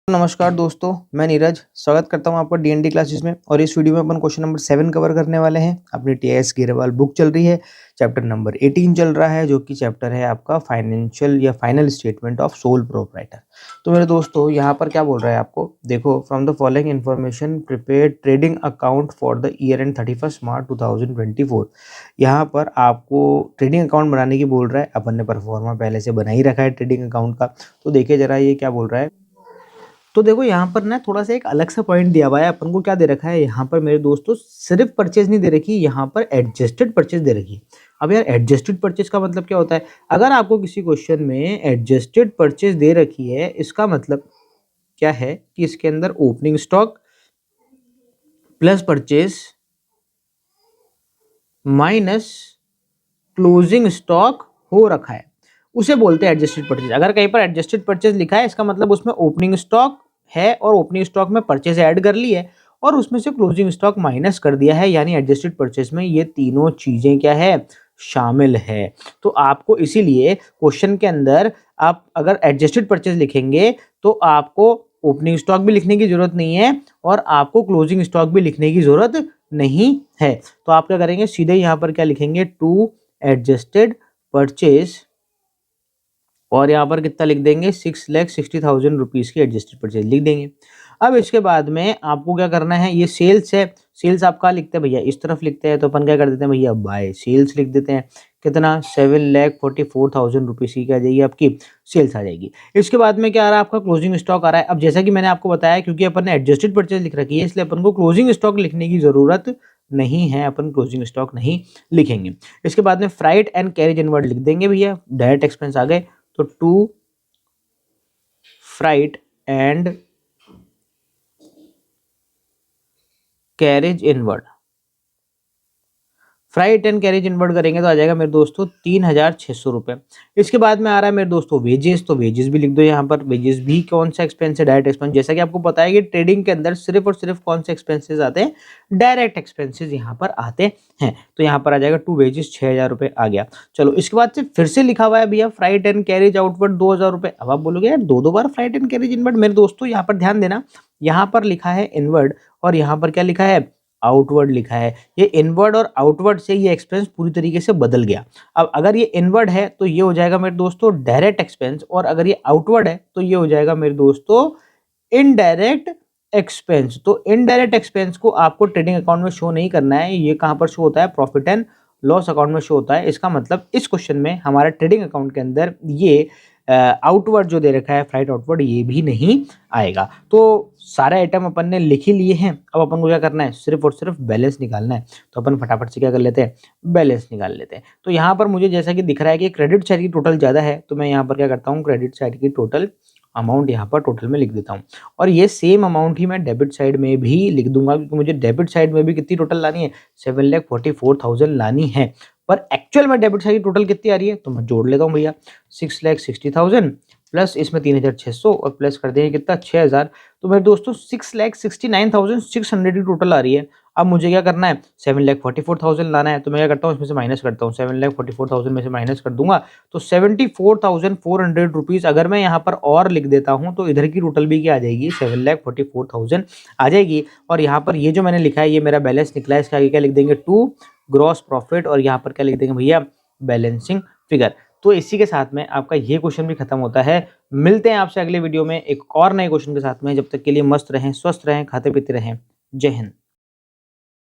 नमस्कार दोस्तों, मैं नीरज स्वागत करता हूं आपका डीएनडी क्लासेस में। और इस वीडियो में अपन क्वेश्चन नंबर 7 कवर करने वाले हैं। अपनी टीएस गिरेवाल बुक चल रही है, चैप्टर नंबर 18 चल रहा है, जो कि चैप्टर है आपका फाइनेंशियल या final statement of sole proprietor. तो मेरे दोस्तों यहाँ पर क्या बोल रहा है आपको, देखो, from the following information prepare trading account for the year and 31 मार्च 2024। यहाँ पर आपको ट्रेडिंग अकाउंट बनाने की बोल रहा है। अपन ने परफॉर्मा पहले से बना ही रखा है ट्रेडिंग अकाउंट का। तो देखिए जरा ये क्या बोल रहा है। तो देखो यहाँ पर ना थोड़ा सा एक अलग सा पॉइंट दिया हुआ है। अपन को क्या दे रखा है यहाँ पर मेरे दोस्तों, सिर्फ परचेज नहीं दे रखी, यहाँ पर एडजस्टेड परचेज दे रखी है। अब यार एडजस्टेड परचेज का मतलब क्या होता है? अगर आपको किसी क्वेश्चन में एडजस्टेड परचेज दे रखी है, इसका मतलब क्या है कि इसके अंदर opening stock plus purchase minus closing stock हो रखा है, उसे बोलते हैं एडजस्टेड परचेज। अगर कहीं पर एडजस्टेड परचेज लिखा है, इसका मतलब उसमें ओपनिंग स्टॉक है और ओपनिंग स्टॉक में परचेज ऐड कर ली है और उसमें से क्लोजिंग स्टॉक माइनस कर दिया है, यानी एडजस्टेड परचेज में ये तीनों चीजें क्या है, शामिल है। तो आपको इसीलिए क्वेश्चन के अंदर आप अगर एडजस्टेड परचेज लिखेंगे तो आपको ओपनिंग स्टॉक भी लिखने की जरूरत नहीं है और आपको क्लोजिंग स्टॉक भी लिखने की जरूरत नहीं है। तो आप क्या करेंगे, सीधे यहाँ पर क्या लिखेंगे, टू एडजस्टेड परचेज, और यहाँ पर कितना लिख देंगे, 6,60,000 रुपीज की एडजस्टेड परचेज लिख देंगे। अब इसके बाद में आपको क्या करना है, ये सेल्स है। सेल्स आप कहाँ लिखते हैं भैया, इस तरफ लिखते हैं। तो अपन क्या कर देते हैं भैया, बाय सेल्स लिख देते हैं। कितना, 7,44,000 रुपीज की क्या आ जाएगी, आपकी सेल्स आ जाएगी। इसके बाद में क्या आ रहा है, आपका क्लोजिंग स्टॉक आ रहा है। अब जैसा कि मैंने आपको बताया, क्योंकि अपन ने एडजस्टेड परचेज लिख रखी है, इसलिए अपन को क्लोजिंग स्टॉक लिखने की जरूरत नहीं है, अपन क्लोजिंग स्टॉक नहीं लिखेंगे। इसके बाद में फ्राइट एंड कैरेज इनवर्ड लिख देंगे भैया, डायरेक्ट एक्सपेंस आ गए। तो to freight and carriage inward, freight and carriage inward करेंगे तो आ जाएगा मेरे दोस्तों 3,600 रुपए। इसके बाद में आ रहा है मेरे दोस्तों वेजेस, तो वेजेस भी लिख दो यहाँ पर। वेजेस भी कौन सा एक्सपेंस है, डायरेक्ट एक्सपेंस। जैसा कि आपको पता है कि ट्रेडिंग के अंदर सिर्फ और सिर्फ कौन से एक्सपेंसेस आते हैं, डायरेक्ट एक्सपेंसेस यहाँ पर आते हैं। तो यहाँ पर आ जाएगा टू वेजेस 6,000 रुपए आ गया। चलो इसके बाद से फिर से लिखा हुआ है भैया फ्राइट एंड कैरेज आउटवर्ड 2,000 रुपए। अब आप बोलोगे यार दो बार फ्राइट एंड कैरेज इनवर्ड। मेरे दोस्तों यहाँ पर ध्यान देना, यहाँ पर लिखा है इनवर्ड और यहाँ पर क्या लिखा है, आउटवर्ड लिखा है। ये इनवर्ड और आउटवर्ड से ये एक्सपेंस पूरी तरीके से बदल गया। अब अगर ये इनवर्ड है तो ये हो जाएगा मेरे दोस्तों डायरेक्ट एक्सपेंस, और अगर ये आउटवर्ड है तो ये हो जाएगा मेरे दोस्तों इनडायरेक्ट एक्सपेंस। तो इनडायरेक्ट एक्सपेंस को आपको ट्रेडिंग अकाउंट में शो नहीं करना है, ये कहां पर शो होता है, प्रॉफिट एंड लॉस अकाउंट में शो होता है। इसका मतलब इस क्वेश्चन में हमारा ट्रेडिंग अकाउंट के अंदर ये आउटवर्ड जो दे रखा है, फ्राइट आउटवर्ड, ये भी नहीं आएगा। तो सारे आइटम अपन ने लिख ही लिए हैं। अब अपन को क्या करना है, सिर्फ और सिर्फ बैलेंस निकालना है। तो अपन फटाफट से क्या कर लेते हैं, बैलेंस निकाल लेते हैं। तो यहाँ पर मुझे जैसा कि दिख रहा है कि क्रेडिट साइड की टोटल ज़्यादा है, तो मैं यहाँ पर क्या करता हूँ, क्रेडिट साइड की टोटल अमाउंट यहाँ पर टोटल में लिख देता हूँ। और ये सेम अमाउंट ही मैं डेबिट साइड में भी लिख दूंगा, क्योंकि मुझे डेबिट साइड में भी कितनी टोटल लानी है, 7,44,000 लानी है। पर एक्चुअल में डेबिट साइड की टोटल कितनी आ रही है, तो मैं जोड़ लेता हूँ भैया, 6,60,000 प्लस इसमें 3,600 और प्लस कर देंगे कितना, 6,000। तो मेरे दोस्तों 6,69,600 की टोटल आ रही है। अब मुझे क्या करना है, 7,44,000 लाना है। तो मैं क्या करता हूँ, इसमें से माइनस करता हूँ, 7,44,000 में से माइनस कर दूंगा तो 74,400 रुपीज अगर मैं यहाँ पर और लिख देता हूँ तो इधर की टोटल भी क्या आ जाएगी, 7,44,000 आ जाएगी। और यहाँ पर ये जो मैंने लिखा है, ये मेरा बैलेंस निकला है। इसके आगे क्या लिख देंगे, टू ग्रॉस प्रॉफिट, और यहाँ पर क्या लिख देंगे भैया, बैलेंसिंग फिगर। तो इसी के साथ में आपका ये क्वेश्चन भी खत्म होता है। मिलते हैं आपसे अगले वीडियो में एक और नए क्वेश्चन के साथ में। जब तक के लिए मस्त रहें, स्वस्थ रहें, खाते पीते रहें। जय हिंद।